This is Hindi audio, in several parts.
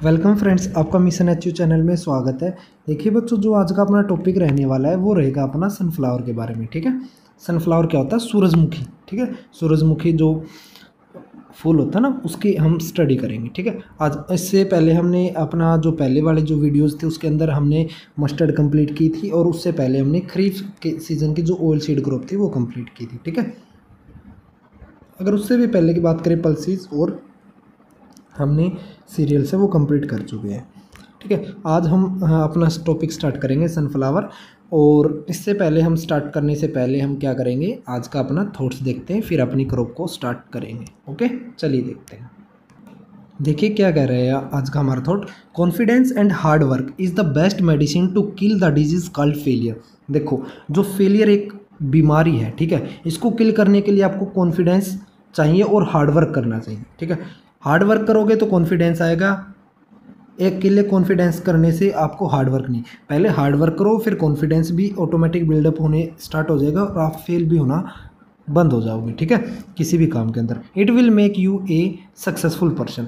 वेलकम फ्रेंड्स, आपका मिशन एचयू चैनल में स्वागत है। देखिए बच्चों, जो आज का अपना टॉपिक रहने वाला है वो रहेगा अपना सनफ्लावर के बारे में। ठीक है, सनफ्लावर क्या होता है? सूरजमुखी। ठीक है, सूरजमुखी जो फूल होता है ना, उसकी हम स्टडी करेंगे। ठीक है, आज इससे पहले हमने अपना जो पहले वाले जो वीडियोस थे उसके अंदर हमने मस्टर्ड कंप्लीट की थी, और उससे पहले हमने खरीफ के सीज़न की जो ऑयल सीड क्रॉप थी वो कंप्लीट की थी। ठीक है, अगर उससे भी पहले की बात करें पल्सीज और हमने सीरियल से वो कंप्लीट कर चुके हैं। ठीक है, आज हम अपना टॉपिक स्टार्ट करेंगे सनफ्लावर। और इससे पहले हम स्टार्ट करने से पहले हम क्या करेंगे, आज का अपना थॉट्स देखते हैं, फिर अपनी क्रॉप को स्टार्ट करेंगे। ओके, चलिए देखते हैं। देखिए क्या कह रहे हैं आज का हमारा thought. Confidence and hard work is the best medicine to kill the disease called failure. देखो, जो फेलियर एक बीमारी है, ठीक है, इसको किल करने के लिए आपको कॉन्फिडेंस चाहिए और हार्ड वर्क करना चाहिए। ठीक है, हार्ड वर्क करोगे तो कॉन्फिडेंस आएगा। एक के लिए कॉन्फिडेंस करने से आपको हार्ड वर्क नहीं, पहले हार्ड वर्क करो, फिर कॉन्फिडेंस भी ऑटोमेटिक बिल्डअप होने स्टार्ट हो जाएगा और आप फेल भी होना बंद हो जाओगे। ठीक है, किसी भी काम के अंदर it will make U A successful person.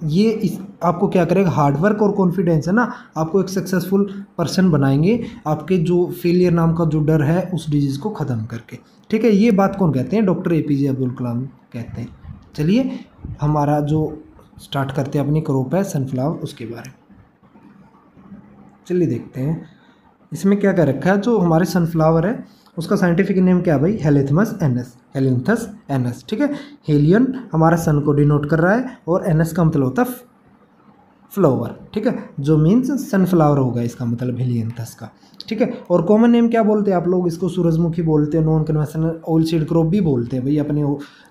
ये आपको क्या करेगा, हार्ड वर्क और कॉन्फिडेंस है ना, आपको एक सक्सेसफुल पर्सन बनाएंगे, आपके जो फेलियर नाम का जो डर है उस डिजीज़ को ख़त्म करके। ठीक है, ये बात कौन कहते हैं? डॉक्टर APJ अब्दुल कलाम कहते हैं। चलिए हमारा जो स्टार्ट करते हैं अपनी क्रॉप है सनफ्लावर, उसके बारे में चलिए देखते हैं। इसमें क्या क्या रखा है, जो हमारे सनफ्लावर है उसका साइंटिफिक नेम क्या है भाई? हेलेंथस एनस, हेलेंथस एनस। ठीक है, हेलियन हमारा सन को डिनोट कर रहा है और एनस का मतलब होता है फ्लावर। ठीक है, जो मीन्स सनफ्लावर होगा इसका मतलब हेलियंथस का। ठीक है, और कॉमन नेम क्या बोलते हैं आप लोग? इसको सूरजमुखी बोलते हैं, non conventional oil seed crop भी बोलते हैं भाई अपने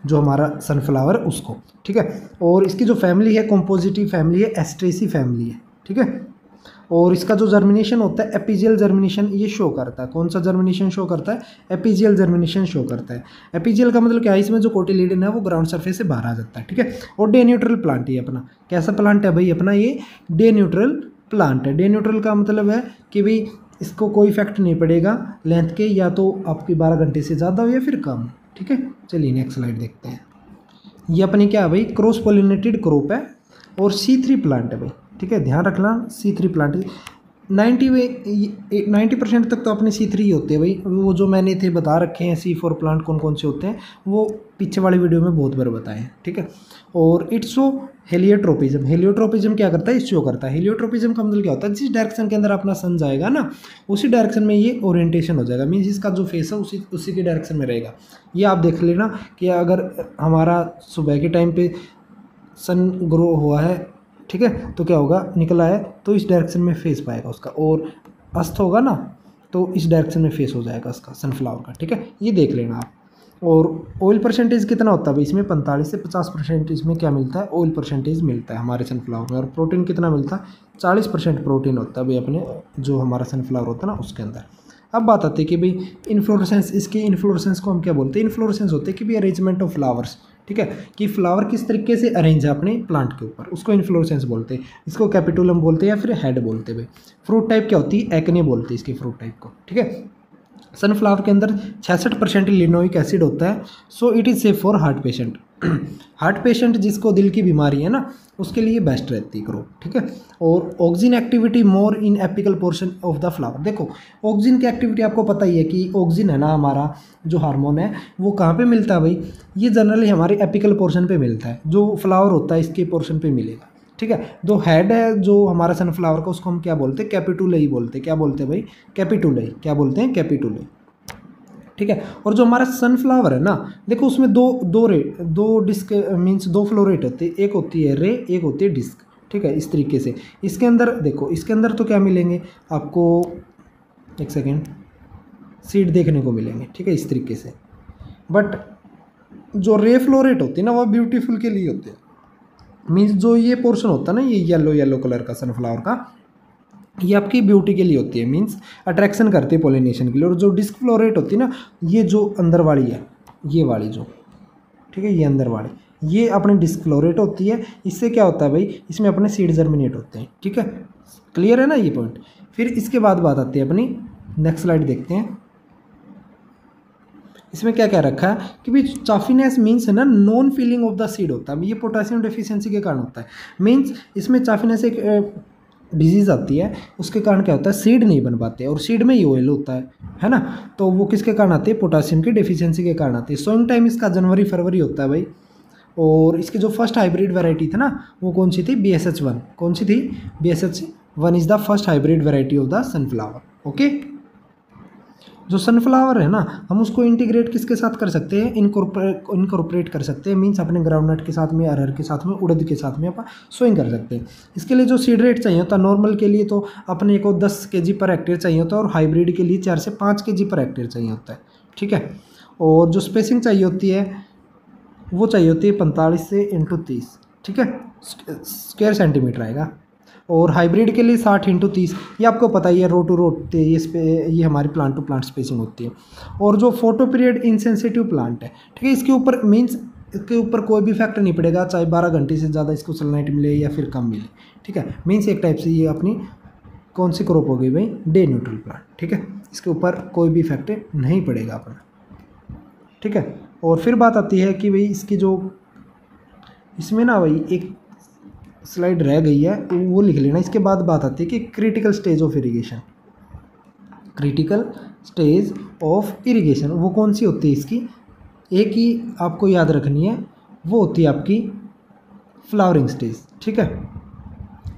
जो हमारा सनफ्लावर उसको। ठीक है, और इसकी जो फैमिली है कॉम्पोजिटिव फैमिली है, एस्ट्रेसी फैमिली है। ठीक है, और इसका जो जर्मिनेशन होता है एपिजियल जर्मिनेशन ये शो करता है। कौन सा जर्मिनेशन शो करता है? एपिजियल जर्मिनेशन शो करता है। एपिजियल का मतलब क्या है? इसमें जो कोटिलीडन है वो ग्राउंड सरफेस से बाहर आ जाता है। ठीक है, और डे न्यूट्रल प्लांट ही अपना कैसा प्लांट है भाई? अपना ये डे न्यूट्रल प्लांट है। डे न्यूट्रल का मतलब है कि भाई इसको कोई इफेक्ट नहीं पड़ेगा लेंथ के, या तो आपकी 12 घंटे से ज़्यादा हो या फिर कम। ठीक है, चलिए नेक्स्ट स्लाइड देखते हैं। ये अपनी क्या है भाई? क्रॉस पोलिनेटेड क्रॉप है और C3 प्लांट है भाई। ठीक है, ध्यान रखना C3 प्लांट 90% तक तो अपने C3 ही होते हैं भाई। वो जो मैंने थे बता रखे हैं C4 प्लांट कौन कौन से होते हैं, वो पीछे वाले वीडियो में बहुत बार बताए हैं। ठीक है, और इट्स शो हेलियोट्रोपिज्म। हेलियोट्रोपिज्म क्या करता है? इस शो करता है। हेलियोट्रोपिज्म का मतलब क्या होता है? जिस डायरेक्शन के अंदर अपना सन जाएगा ना, उसी डायरेक्शन में ये ओरिएंटेशन हो जाएगा। मीन्स इसका जो फेस है उसी के डायरेक्शन में रहेगा। ये आप देख लेना कि अगर हमारा सुबह के टाइम पे सन ग्रो हुआ है, ठीक है, तो क्या होगा? निकला है तो इस डायरेक्शन में फेस पाएगा उसका, और अस्त होगा ना तो इस डायरेक्शन में फेस हो जाएगा उसका सनफ्लावर का। ठीक है, ये देख लेना आप। और ऑयल परसेंटेज कितना होता है भाई? इसमें 45 से 50% इसमें क्या मिलता है? ऑयल परसेंटेज मिलता है हमारे सनफ्लावर में। और प्रोटीन कितना मिलता है? 40% प्रोटीन होता है भाई अपने जो हमारा सनफ्लावर होता है ना उसके अंदर। अब बात आती है कि भाई इन्फ्लोरेसेंस, इसकी इन्फ्लोरेसेंस को हम क्या बोलते हैं? इन्फ्लोरेसेंस होते हैं कि भाई अरेंजमेंट ऑफ फ्लावर्स। ठीक है, कि फ्लावर किस तरीके से अरेंज है अपने प्लांट के ऊपर, उसको इन्फ्लोरेसेंस बोलते हैं। इसको कैपिटुलम बोलते हैं या फिर हेड बोलते हैं भाई। फ्रूट टाइप क्या होती है? एक्ने बोलते हैं इसकी फ्रूट टाइप को। ठीक है, सनफ्लावर के अंदर 66% लिनोइक एसिड होता है। So it is safe for heart patient. Heart patient जिसको दिल की बीमारी है ना, उसके लिए बेस्ट रहती है क्रॉप। ठीक है, और oxygen activity more in apical portion of the flower. देखो, ऑक्सीजन की एक्टिविटी आपको पता ही है कि ऑक्सीजन है ना हमारा जो हार्मोन है वो कहाँ पे मिलता है भाई? ये जनरली हमारे एपिकल पोर्शन पे मिलता है। जो फ्लावर होता है इसके पोर्शन पे मिलेगा। ठीक है, जो हेड है जो हमारा सनफ्लावर का, उसको हम क्या बोलते हैं? कैपिटुलई बोलते हैं। क्या बोलते हैं भाई? कैपिटुलई। क्या बोलते हैं? कैपिटुलई। ठीक है, और जो हमारा सनफ्लावर है ना, देखो उसमें दो डिस्क मीन्स दो फ्लोरेट होते हैं। एक होती है रे, एक होती है डिस्क। ठीक है, इस तरीके से इसके अंदर देखो, इसके अंदर तो क्या मिलेंगे आपको? एक सेकेंड, सीड देखने को मिलेंगे। ठीक है, इस तरीके से। बट जो रे फ्लोरेट होती है ना वो ब्यूटीफुल के लिए होते हैं। मीन्स जो ये पोर्शन होता है ना, ये येलो कलर का सनफ्लावर का, ये आपकी ब्यूटी के लिए होती है। मीन्स अट्रैक्शन करती है पोलिनेशन के लिए। और जो डिस्क फ्लोरेट होती है ना, ये जो अंदर वाली है, ये वाली जो, ठीक है, ये अंदर वाली, ये अपनी डिस्क फ्लोरेट होती है। इससे क्या होता है भाई? इसमें अपने सीड जर्मिनेट होते हैं। ठीक है, क्लियर है ना ये पॉइंट? फिर इसके बाद बात आती है अपनी नेक्स्ट स्लाइड देखते हैं। इसमें क्या क्या रखा है कि भाई चाफीनेस मीन्स है ना non feeling of the seed होता है, ये पोटेशियम डेफिशिएंसी के कारण होता है। मीन्स इसमें चाफीनेस एक डिजीज़ आती है, उसके कारण क्या होता है सीड नहीं बन पाते, और सीड में ही ऑयल होता है ना। तो वो किसके कारण आती है, पोटेशियम की डेफिशिएंसी के कारण आती है। सोइंग टाइम इसका जनवरी फरवरी होता है भाई। और इसकी जो फर्स्ट हाइब्रिड वैरायटी थी ना वो कौन सी थी, BSH1। कौन सी थी, BSH1 is the first hybrid variety of the sunflower. Okay, जो सनफ्लावर है ना हम उसको इंटीग्रेट किसके साथ कर सकते हैं, इनकॉर्पोरेट कर सकते हैं। मीन्स अपने ग्राउंडनट के साथ में, अरहर के साथ में, उड़द के साथ में अपन सोइंग कर सकते हैं। इसके लिए जो सीड रेट चाहिए होता है नॉर्मल के लिए तो अपने को 10 kg पर हेक्टेयर चाहिए होता है, और हाइब्रिड के लिए 4 से 5 kg पर हेक्टेयर चाहिए होता है। ठीक है, और जो स्पेसिंग चाहिए होती है वो चाहिए होती है 45 से × 30। ठीक है, स्क्वायर सेंटीमीटर आएगा। और हाइब्रिड के लिए 60 × 30, ये आपको पता ही है, रो टू रो ये हमारी प्लांट टू प्लांट स्पेसिंग होती है। और जो फोटो पीरियड इनसेंसिटिव प्लांट है, ठीक है, इसके ऊपर मीन्स इसके ऊपर कोई भी फैक्टर नहीं पड़ेगा, चाहे 12 घंटे से ज़्यादा इसको सनलाइट मिले या फिर कम मिले। ठीक है, मीन्स एक टाइप से ये अपनी कौन सी क्रॉप हो गई भाई, डे न्यूट्रल प्लांट। ठीक है, इसके ऊपर कोई भी फैक्टर नहीं पड़ेगा अपना। ठीक है, और फिर बात आती है कि भाई इसकी जो इसमें ना भाई एक स्लाइड रह गई है वो लिख लेना। इसके बाद बात आती है कि critical stage of irrigation. Critical stage of irrigation वो कौन सी होती है इसकी, एक ही आपको याद रखनी है, वो होती है आपकी फ्लावरिंग स्टेज। ठीक है,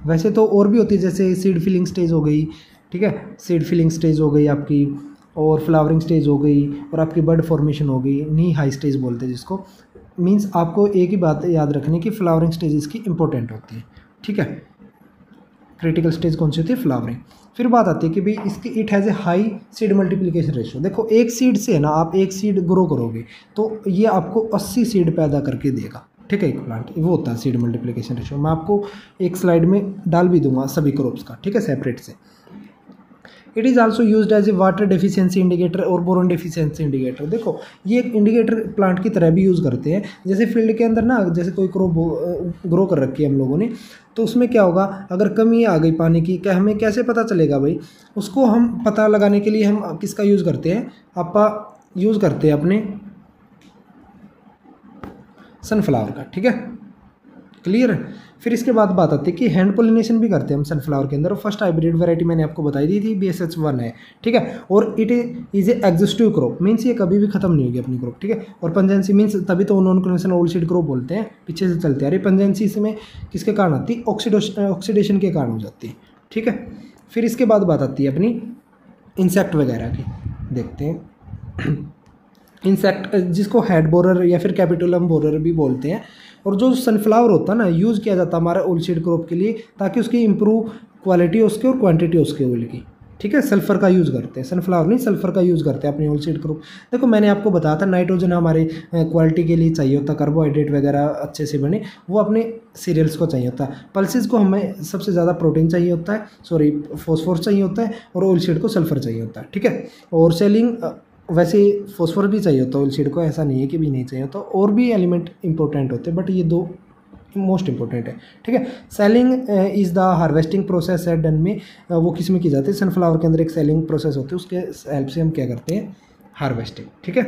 वैसे तो और भी होती है, जैसे सीड फिलिंग स्टेज हो गई। ठीक है, सीड फिलिंग स्टेज हो गई आपकी, और फ्लावरिंग स्टेज हो गई, और आपकी बर्ड फॉर्मेशन हो गई, नी हाई स्टेज बोलते हैं जिसको। मीन्स आपको एक ही बात याद रखनी कि फ्लावरिंग स्टेज इसकी इंपॉर्टेंट होती है। ठीक है, क्रिटिकल स्टेज कौन सी होती है, फ्लावरिंग। फिर बात आती है कि भाई इसकी it has a high seed multiplication ratio. देखो एक सीड से है ना आप एक सीड ग्रो करोगे तो ये आपको 80 सीड पैदा करके देगा। ठीक है, एक प्लांट वो होता है सीड मल्टीप्लिकेशन रेशियो। मैं आपको एक स्लाइड में डाल भी दूंगा सभी क्रॉप्स का, ठीक है, सेपरेट से। It is also used as a water deficiency indicator और बोरोन डेफिशिएंसी इंडिकेटर। देखो ये एक इंडिकेटर प्लांट की तरह भी यूज़ करते हैं। जैसे फील्ड के अंदर ना जैसे कोई क्रॉप ग्रो कर रखी है हम लोगों ने, तो उसमें क्या होगा, अगर कमी आ गई पानी की, क्या हमें कैसे पता चलेगा भाई, उसको हम पता लगाने के लिए हम किसका यूज़ करते हैं, यूज़ करते हैं अपने सनफ्लावर का। ठीक है, क्लियर है। फिर इसके बाद बात आती है कि हैंड पोलिनेशन भी करते हैं हम सनफ्लावर के अंदर। फर्स्ट हाइब्रिड वैरायटी मैंने आपको बताई दी थी, BSH1 है। ठीक है, और it is a exhaustive crop, means ये कभी भी खत्म नहीं होगी अपनी क्रॉप। ठीक है, और पंजेंसी मीन्स तभी तो non conventional old seed crop बोलते हैं, पीछे से चलते आ रही। पंजेंसी इसमें किसके कारण आती है, ऑक्सीडेशन के कारण हो जाती है। ठीक है, फिर इसके बाद बात आती है अपनी इंसेक्ट वगैरह की, देखते हैं। इंसेक्ट जिसको हेड बोरर या फिर कैपिटुलम बोरर भी बोलते हैं। और जो सनफ्लावर होता है ना यूज़ किया जाता है हमारे ओल सीड क्रॉप के लिए, ताकि उसकी इंप्रूव क्वालिटी हो उसकी और क्वांटिटी हो उसके ऑयल की। ठीक है, सल्फर का यूज़ करते हैं, सनफ्लावर नहीं सल्फर का यूज़ करते हैं अपनी ओल सीड क्रॉप। देखो मैंने आपको बताया था नाइट्रोजन हमारे क्वालिटी के लिए चाहिए होता, कार्बोहाइड्रेट वगैरह अच्छे से बने वो अपने सीरियल्स को चाहिए होता है। पल्सेस को हमें सबसे ज़्यादा प्रोटीन चाहिए होता है, फॉस्फोरस चाहिए होता है, और ओल सीड को सल्फर चाहिए होता है। ठीक है, और सेलिंग वैसे फॉस्फोरस भी चाहिए होता है ऑयल सीड को, ऐसा नहीं है कि भी नहीं चाहिए होता, और भी एलिमेंट इंपॉर्टेंट होते हैं, बट ये दो मोस्ट इंपॉर्टेंट है। ठीक है, selling is the harvesting process है डन में, वो किस में की जाती है, सनफ्लावर के अंदर एक सेलिंग प्रोसेस होती है, उसके हेल्प से हम क्या करते हैं, हार्वेस्टिंग। ठीक है,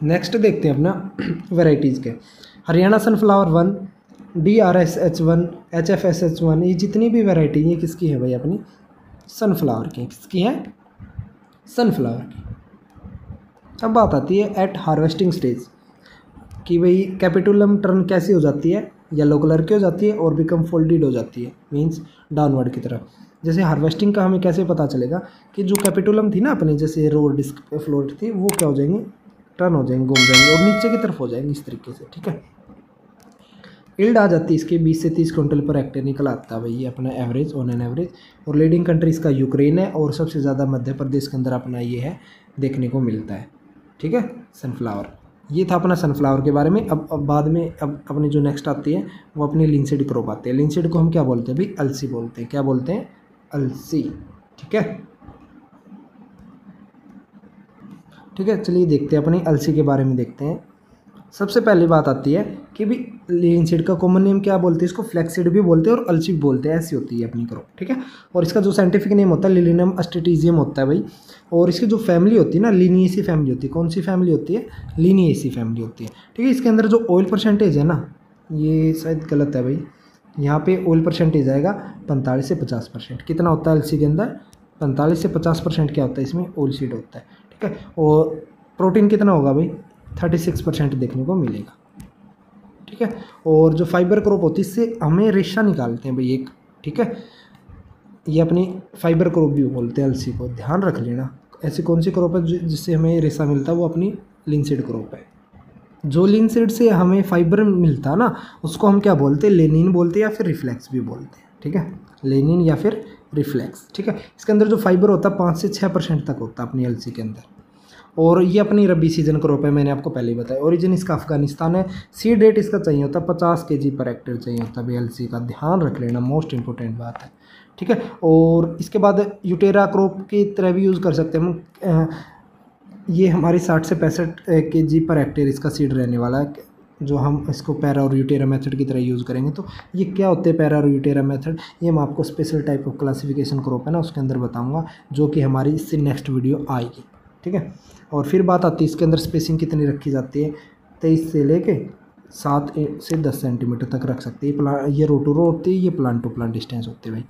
नेक्स्ट देखते हैं अपना वेराइटीज़ के। हरियाणा सनफ्लावर 1, DRSH1, HFSH1, ये जितनी भी वेराइटी ये किसकी है भाई, अपनी सनफ्लावर की। किसकी है, सनफ्लावर की। अब बात आती है एट हार्वेस्टिंग स्टेज कि भाई कैपिटुलम टर्न कैसी हो जाती है, येलो कलर की हो जाती है और बिकम फोल्डेड हो जाती है, मींस डाउनवर्ड की तरफ। जैसे हार्वेस्टिंग का हमें कैसे पता चलेगा कि जो कैपिटुलम थी ना अपनी, जैसे रो डिस्क फ्लोट थी, वो क्या हो जाएंगी, टर्न हो जाएंगे, घूम जाएंगे और नीचे की तरफ हो जाएंगे इस तरीके से। ठीक है, यील्ड आ जाती है इसके 20 से 30 क्विंटल पर हेक्टेयर निकल आता है भाई ये अपना एवरेज, ऑन एन एवरेज। और लीडिंग कंट्रीज़ का यूक्रेन है, और सबसे ज़्यादा मध्य प्रदेश के अंदर अपना ये है देखने को मिलता है। ठीक है, सनफ्लावर, ये था अपना सनफ्लावर के बारे में। अब बाद में अब अपनी जो नेक्स्ट आती है वो अपनी लिंसीड क्रॉप आती है। लिंसीड को हम क्या बोलते हैं भाई, अलसी बोलते हैं। क्या बोलते हैं, अलसी। ठीक है, ठीक है, चलिए देखते हैं अपनी अलसी के बारे में देखते हैं। सबसे पहली बात आती है कि भी लीन सीड का कॉमन नेम क्या बोलते हैं, इसको फ्लैक्स सीड भी बोलते हैं और अलसी भी बोलते हैं, ऐसी होती है अपनी क्रॉप, ठीक है। और इसका जो साइंटिफिक नेम होता है लिलियम अस्टेटिजियम होता है भाई। और इसकी जो फैमिली होती है ना, लिनिएसी फैमिली होती है। कौन सी फैमिली होती है? लिनिएसी फैमिली होती है, ठीक है। इसके अंदर जो ऑयल परसेंटेज है ना, ये शायद गलत है भाई, यहाँ पे ऑयल परसेंटेज आएगा 45 से 50%। कितना होता है अलसी के अंदर? 45 से 50% क्या होता है इसमें? ऑयल सीड होता है, ठीक है। और प्रोटीन कितना होगा भाई? 36% देखने को मिलेगा, ठीक है। और जो फाइबर क्रॉप होती है इससे हमें रेशा निकालते हैं भाई एक, ठीक है। ये अपनी फाइबर क्रॉप भी बोलते हैं अलसी को, ध्यान रख लेना। ऐसी कौन सी क्रॉप है जिससे हमें रेशा मिलता है? वो अपनी लिनसीड क्रॉप है। जो लिनसीड से हमें फाइबर मिलता है ना, उसको हम क्या बोलते हैं? लेनिन बोलते हैं या फिर रिफ्लेक्स भी बोलते हैं, ठीक है। लेनिन या फिर रिफ्लेक्स, ठीक है। इसके अंदर जो फाइबर होता है 5 से 6% तक होता है अपनी अलसी के अंदर। और ये अपनी रबी सीजन क्रॉप है, मैंने आपको पहले ही बताया। ओरिजिन इसका अफगानिस्तान है। सीड रेट इसका चाहिए होता है 50 kg पर हेक्टेयर चाहिए होता है अलसी का, ध्यान रख लेना, मोस्ट इंपॉर्टेंट बात है, ठीक है। और इसके बाद यूटेरा क्रॉप की तरह भी यूज़ कर सकते हैं हम। ये हमारी 60 से 65 kg पर हेक्टेयर इसका सीड रहने वाला है, जो हम इसको पैरा और यूटेरा मेथड की तरह यूज़ करेंगे। तो ये क्या होते हैं पैरा और यूटेरा मेथड? ये मैं आपको special type of classification crop है ना, उसके अंदर बताऊंगा, जो कि हमारी इससे नेक्स्ट वीडियो आएगी, ठीक है। और फिर बात आती है इसके अंदर स्पेसिंग कितनी रखी जाती है? 23 से लेके 7 से 10 सेंटीमीटर तक रख सकते हैं। ये रो टू रो होती है, ये प्लांट टू प्लांट डिस्टेंस होती है भाई।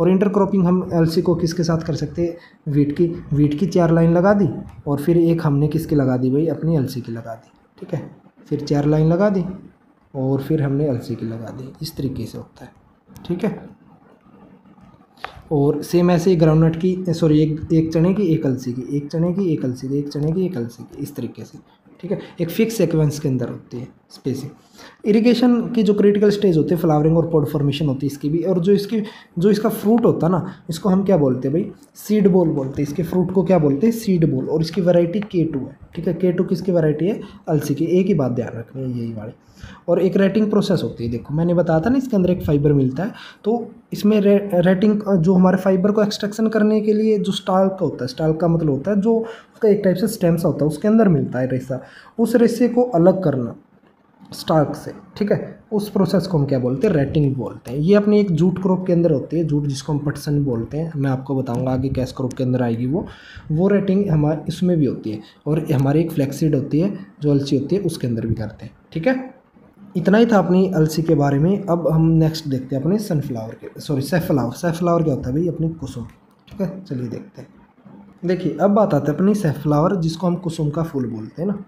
और इंटरक्रॉपिंग हम अलसी को किसके साथ कर सकते हैं? वीट की 4 लाइन लगा दी, और फिर एक हमने किसकी लगा दी भाई? अपनी अलसी की लगा दी, ठीक है। फिर 4 लाइन लगा दी और फिर हमने अलसी की लगा दी, इस तरीके से होता है, ठीक है। और सेम ऐसे ही ग्राउंडनट की, सॉरी, एक चने की एक अलसी की, एक चने की एक अलसी की, एक चने की एक अलसी की, इस तरीके से, ठीक है। एक फिक्स सीक्वेंस के अंदर होती है स्पेसिंग। इरिगेशन की जो क्रिटिकल स्टेज होती है फ्लावरिंग और पॉड फॉर्मेशन होती है इसकी भी। और जो इसका फ्रूट होता है ना, इसको हम क्या बोलते हैं भाई? सीड बॉल बोलते हैं। इसके फ्रूट को क्या बोलते हैं? Seed ball. और इसकी वैरायटी K2 है, ठीक है। K2 किसकी वैरायटी है? अलसी की। एक ही बात ध्यान रखनी है, यही वाली। और एक रेटिंग प्रोसेस होती है, देखो मैंने बताया था ना, इसके अंदर एक फाइबर मिलता है, तो इसमें रेटिंग जो हमारे फाइबर को एक्सट्रैक्शन करने के लिए जो स्टाल्क होता है, स्टाल्क का मतलब होता है जो उसका एक टाइप से स्टेम्स होता है, उसके अंदर मिलता है रेशा, उस रेशे को अलग करना स्टार्क से, ठीक है। उस प्रोसेस को हम क्या बोलते हैं? रेटिंग बोलते हैं। ये अपनी एक जूट क्रॉप के अंदर होती है, जूट जिसको हम पटसन बोलते हैं। मैं आपको बताऊंगा आगे कैश क्रॉप के अंदर आएगी वो रेटिंग हमारे इसमें भी होती है। और हमारी एक फ्लैक्सीड होती है जो अलसी होती है, उसके अंदर भी करते हैं, ठीक है। इतना ही था अपनी अलसी के बारे में। अब हम नेक्स्ट देखते हैं अपने सनफ्लावर के, सॉरी सैफलावर। सैफलावर क्या होता है भाई? अपनी कुसुम, ठीक है। चलिए देखते हैं। देखिए अब बात आती है अपनी सैफलावर, जिसको हम कुसुम का फूल बोलते हैं ना।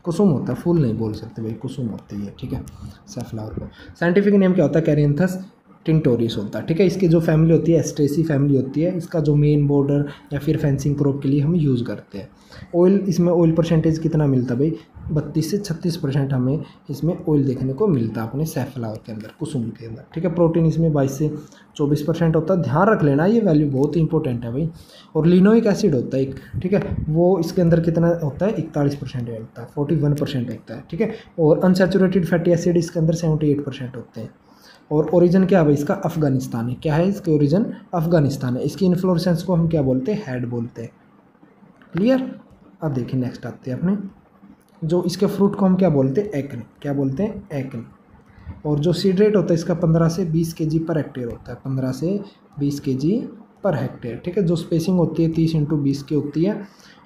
कुसुम होता है, फूल नहीं बोल सकते भाई, कुसुम होती है, ठीक है। सैफलावर को साइंटिफिक नेम क्या होता है? कैरिंथस टिंटोरियस होता है, ठीक है। इसकी जो फैमिली होती है एस्ट्रेसी फैमिली होती है। इसका जो मेन बॉर्डर या फिर फेंसिंग क्रॉप के लिए हम यूज़ करते हैं। ऑयल, इसमें ऑयल परसेंटेज कितना मिलता है भाई? 32 से 36% हमें इसमें ऑयल देखने को मिलता है अपने सैफलावर के अंदर, कुसुम के अंदर, ठीक है। प्रोटीन इसमें 22 से 24% होता है, ध्यान रख लेना, ये वैल्यू बहुत ही इंपॉर्टेंट है भाई। और लिनोइक एसिड होता है एक, ठीक है, वो इसके अंदर कितना होता है? 41% होता है, 41% होता है, ठीक है। और अनसैचुरेटेड फैटी एसिड इसके अंदर 78% होते हैं। और ओरिजिन क्या है भाई इसका? अफगानिस्तान है। क्या है इसके ओरिजिन? अफगानिस्तान है। इसकी इन्फ्लोरेसेंस को हम क्या बोलते हैं? हेड बोलते हैं, क्लियर। अब देखिए नेक्स्ट आते हैं अपने, जो इसके फ्रूट को हम क्या बोलते हैं? एक्न। क्या बोलते हैं? एक्न। और जो सीड रेट होता है इसका 15 से 20 kg पर हेक्टेयर होता है, 15 से 20 kg पर हेक्टेयर, ठीक है। जो स्पेसिंग होती है 30 × 20 की होती है।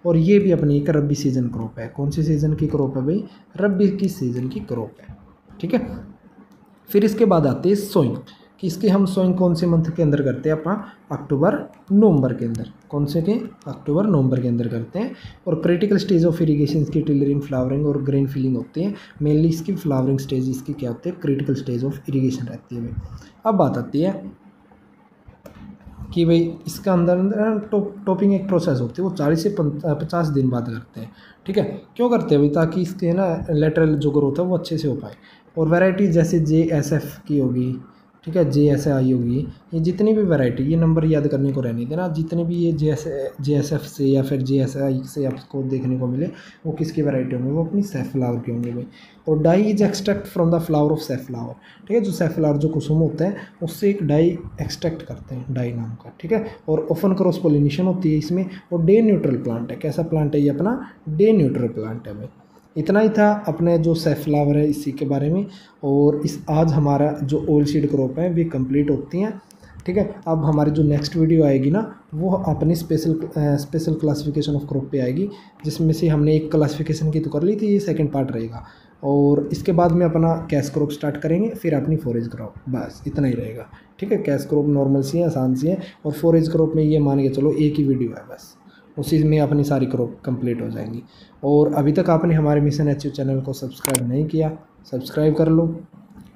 और ये भी अपनी एक रब्बी सीजन क्रॉप है। कौन सी सीज़न की क्रॉप है भाई? रब्बी की सीज़न की क्रॉप है, ठीक है। फिर इसके बाद आते हैं सोइंग, कि इसकी हम सोइंग कौन से मंथ के अंदर करते हैं? अपना अक्टूबर नवंबर के अंदर। कौन से के? अक्टूबर नवंबर के अंदर करते हैं। और क्रिटिकल स्टेज ऑफ इरिगेशन इसकी टिलरिंग, फ्लावरिंग और ग्रेन फिलिंग होती है। मेनली इसकी फ्लावरिंग स्टेज इसकी क्या होती है? क्रिटिकल स्टेज ऑफ इरिगेशन रहती है भाई। अब बात आती है कि भाई इसका अंदर टॉपिंग एक प्रोसेस होती है, वो 40 से 50 दिन बाद करते हैं, ठीक है। क्यों करते हैं भाई? ताकि इसके ना लेटरल जो ग्रोथ है वो अच्छे से हो पाए। और वैरायटीज जैसे JSF की होगी, ठीक है, JSI होगी, ये जितनी भी वैरायटी, ये नंबर याद करने को रहने देना, जितने भी ये JSF से या फिर JSI से आपको देखने को मिले वो किसकी वैरायटी होंगे? वो अपनी सैफलावर की होंगे भाई। और dye is extract from the flower of safflower, ठीक है। जो सैफलावर जो कुसुम होता है उससे एक डाई एक्सट्रैक्ट करते हैं, डाई नाम का, ठीक है। और ओपन क्रॉस पोलिनेशन होती है इसमें। और डे न्यूट्रल प्लांट है। कैसा प्लांट है ये? अपना डे न्यूट्रल प्लांट है भाई, इतना ही था अपने जो सैफलावर है इसी के बारे में। और इस आज हमारा जो ऑयल सीड क्रॉप है वे कंप्लीट होती हैं, ठीक है। अब हमारी जो नेक्स्ट वीडियो आएगी ना वो अपनी स्पेशल क्लासिफिकेशन ऑफ क्रॉप पे आएगी, जिसमें से हमने एक क्लासिफिकेशन की तो कर ली थी, ये सेकंड पार्ट रहेगा। और इसके बाद में अपना कैश क्रॉप स्टार्ट करेंगे, फिर अपनी फॉरेज क्रॉप, बस इतना ही रहेगा, ठीक है। कैश क्रॉप नॉर्मल सी है, आसान सी है, और फॉरेज क्रॉप में ये मान के चलो एक ही वीडियो है बस, उसी में अपनी सारी क्रॉप कंप्लीट हो जाएंगी। और अभी तक आपने हमारे मिशन एचयू चैनल को सब्सक्राइब नहीं किया, सब्सक्राइब कर लो,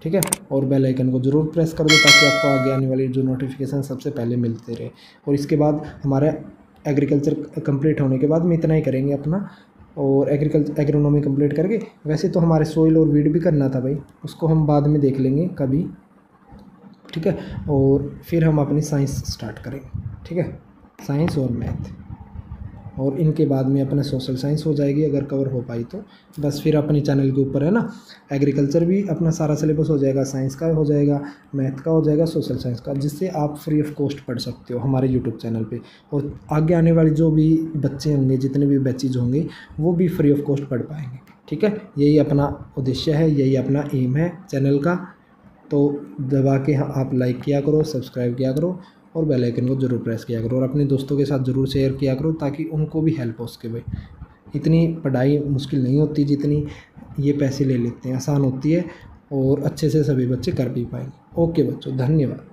ठीक है। और बेल आइकन को ज़रूर प्रेस कर दो ताकि आपको आगे आने वाली जो नोटिफिकेशन सबसे पहले मिलते रहे। और इसके बाद हमारा एग्रीकल्चर कंप्लीट होने के बाद में इतना ही करेंगे अपना, और एग्रोनॉमी कंप्लीट करके, वैसे तो हमारे सोइल और वीड भी करना था भाई, उसको हम बाद में देख लेंगे कभी, ठीक है। और फिर हम अपनी साइंस स्टार्ट करेंगे, ठीक है, साइंस और मैथ, और इनके बाद में अपना सोशल साइंस हो जाएगी अगर कवर हो पाई तो। बस फिर अपने चैनल के ऊपर है ना, एग्रीकल्चर भी अपना सारा सिलेबस हो जाएगा, साइंस का हो जाएगा, मैथ का हो जाएगा, सोशल साइंस का, जिससे आप फ्री ऑफ कॉस्ट पढ़ सकते हो हमारे यूट्यूब चैनल पे। और आगे आने वाले जो भी बच्चे होंगे, जितने भी बैचेज होंगे, वो भी फ्री ऑफ कॉस्ट पढ़ पाएंगे, ठीक है। यही अपना उद्देश्य है, यही अपना एम है चैनल का। तो दबा के आप लाइक किया करो, सब्सक्राइब किया करो, और बेल आइकन को ज़रूर प्रेस किया करो, और अपने दोस्तों के साथ ज़रूर शेयर किया करो ताकि उनको भी हेल्प हो सके। भाई इतनी पढ़ाई मुश्किल नहीं होती जितनी ये पैसे ले लेते हैं, आसान होती है, और अच्छे से सभी बच्चे कर भी पाएंगे। ओके बच्चों, धन्यवाद।